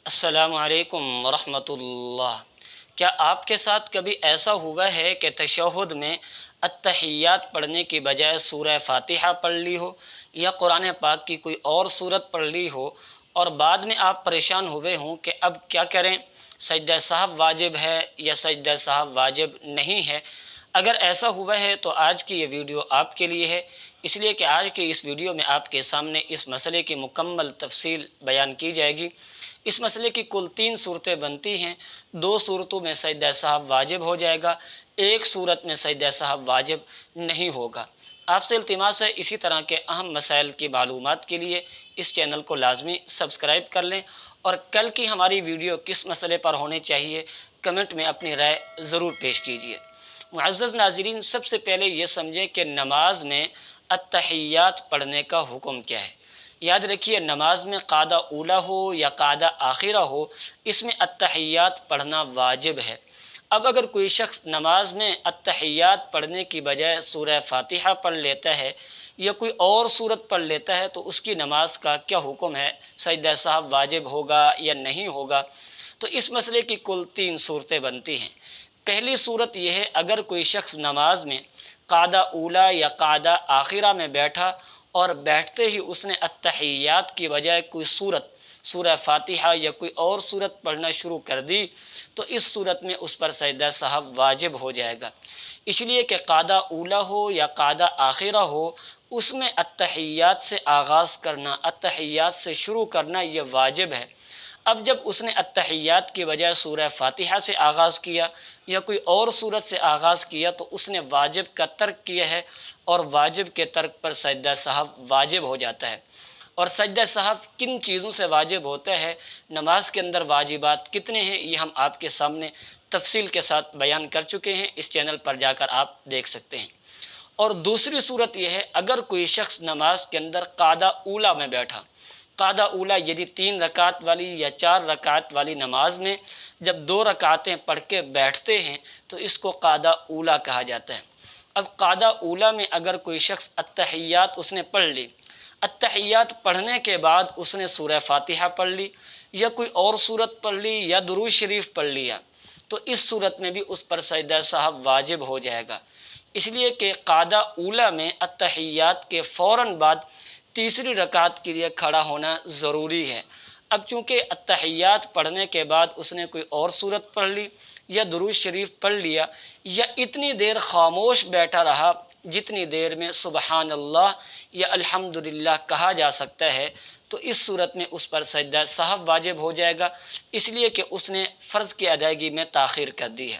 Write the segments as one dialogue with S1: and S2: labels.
S1: السلام علیکم ورحمۃ اللہ۔ کیا آپ کے ساتھ کبھی ایسا ہوا ہے کہ تشہد میں التحیات پڑھنے کی بجائے سورہ فاتحہ پڑھ لی ہو یا قرآن پاک کی کوئی اور سورت پڑھ لی ہو اور بعد میں آپ پریشان ہوئے ہوں کہ اب کیا کریں، سجدہ سہو واجب ہے یا سجدہ سہو واجب نہیں ہے؟ اگر ایسا ہوا ہے تو آج کی یہ ویڈیو آپ کے لیے ہے، اس لیے کہ آج کی اس ویڈیو میں آپ کے سامنے اس مسئلے کی مکمل تفصیل بیان کی جائے گی۔ اس مسئلے کی کل 3 صورتیں بنتی ہیں، 2 صورتوں میں سجدہ سہو واجب ہو جائے گا، ایک صورت میں سجدہ سہو واجب نہیں ہوگا۔ آپ سے التماس ہے اسی طرح کے اہم مسائل کی معلومات کے لیے اس چینل کو لازمی سبسکرائب کر لیں، اور کل کی ہماری ویڈیو کس مسئلے پر ہونی چاہیے کمنٹ میں اپنی رائے ضرور پیش کیجیے۔ معزز ناظرین، سب سے پہلے یہ سمجھیں کہ نماز میں التحیات پڑھنے کا حکم کیا ہے۔ یاد رکھیے، نماز میں قعدہ اولا ہو یا قعدہ آخرہ ہو، اس میں التحیات پڑھنا واجب ہے۔ اب اگر کوئی شخص نماز میں التحیات پڑھنے کی بجائے سورہ فاتحہ پڑھ لیتا ہے یا کوئی اور سورت پڑھ لیتا ہے تو اس کی نماز کا کیا حکم ہے، سجدہ سہو واجب ہوگا یا نہیں ہوگا؟ تو اس مسئلے کی کل 3 صورتیں بنتی ہیں۔ پہلی صورت یہ ہے، اگر کوئی شخص نماز میں قعدہ اولا یا قعدہ آخرہ میں بیٹھا اور بیٹھتے ہی اس نے التحیات کی بجائے کوئی سورہ فاتحہ یا کوئی اور سورت پڑھنا شروع کر دی تو اس صورت میں اس پر سجدہ سہو واجب ہو جائے گا، اس لیے کہ قعدہ اولا ہو یا قعدہ آخرہ ہو، اس میں التحیات سے آغاز کرنا، التحیات سے شروع کرنا یہ واجب ہے۔ اب جب اس نے التحیات کی بجائے سورہ فاتحہ سے آغاز کیا یا کوئی اور سورت سے آغاز کیا تو اس نے واجب کا ترک کیا ہے، اور واجب کے ترک پر سجدہ سہو واجب ہو جاتا ہے۔ اور سجدہ سہو کن چیزوں سے واجب ہوتا ہے، نماز کے اندر واجبات کتنے ہیں، یہ ہم آپ کے سامنے تفصیل کے ساتھ بیان کر چکے ہیں، اس چینل پر جا کر آپ دیکھ سکتے ہیں۔ اور دوسری صورت یہ ہے، اگر کوئی شخص نماز کے اندر قعدہ اولا میں بیٹھا، قعدہ اولا یعنی 3 رکعت والی یا 4 رکعت والی نماز میں جب 2 رکعتیں پڑھ کے بیٹھتے ہیں تو اس کو قعدہ اولا کہا جاتا ہے۔ اب قعدہ اولا میں اگر کوئی شخص التحیات اس نے پڑھ لی، التحیات پڑھنے کے بعد اس نے سورہ فاتحہ پڑھ لی یا کوئی اور سورت پڑھ لی یا درود شریف پڑھ لیا تو اس صورت میں بھی اس پر سجدہ سہو واجب ہو جائے گا، اس لیے کہ قعدہ اولا میں التحیات کے فوراً بعد تیسری رکعت کے لیے کھڑا ہونا ضروری ہے۔ اب چونکہ التحیات پڑھنے کے بعد اس نے کوئی اور سورت پڑھ لی یا درود شریف پڑھ لیا یا اتنی دیر خاموش بیٹھا رہا جتنی دیر میں سبحان اللہ یا الحمدللہ کہا جا سکتا ہے، تو اس صورت میں اس پر سجدہ سہو واجب ہو جائے گا، اس لیے کہ اس نے فرض کی ادائیگی میں تاخیر کر دی ہے۔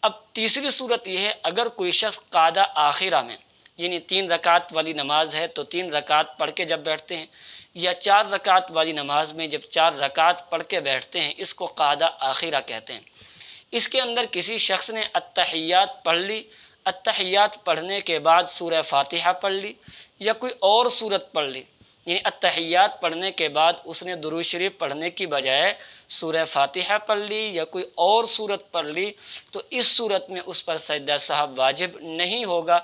S1: اب تیسری صورت یہ ہے، اگر کوئی شخص قعدہ آخرہ میں یعنی 3 رکعت والی نماز ہے تو 3 رکعت پڑھ کے جب بیٹھتے ہیں، یا 4 رکعت والی نماز میں جب 4 رکعت پڑھ کے بیٹھتے ہیں، اس کو قعدہ آخرہ کہتے ہیں۔ اس کے اندر کسی شخص نے التحیات پڑھ لی، التحیات پڑھنے کے بعد سورہ فاتحہ پڑھ لی یا کوئی اور سورت پڑھ لی، یعنی التحیات پڑھنے کے بعد اس نے درود شریف پڑھنے کی بجائے سورہ فاتحہ پڑھ لی یا کوئی اور سورت پڑھ لی تو اس صورت میں اس پر سجدہ سہو واجب نہیں ہوگا،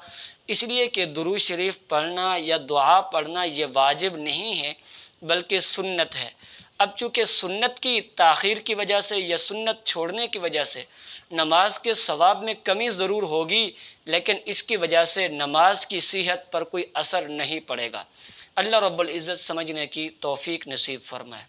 S1: اس لیے کہ درود شریف پڑھنا یا دعا پڑھنا یہ واجب نہیں ہے بلکہ سنت ہے۔ اب چونکہ سنت کی تاخیر کی وجہ سے یا سنت چھوڑنے کی وجہ سے نماز کے ثواب میں کمی ضرور ہوگی، لیکن اس کی وجہ سے نماز کی صحت پر کوئی اثر نہیں پڑے گا۔ اللہ رب العزت سمجھنے کی توفیق نصیب فرمائے۔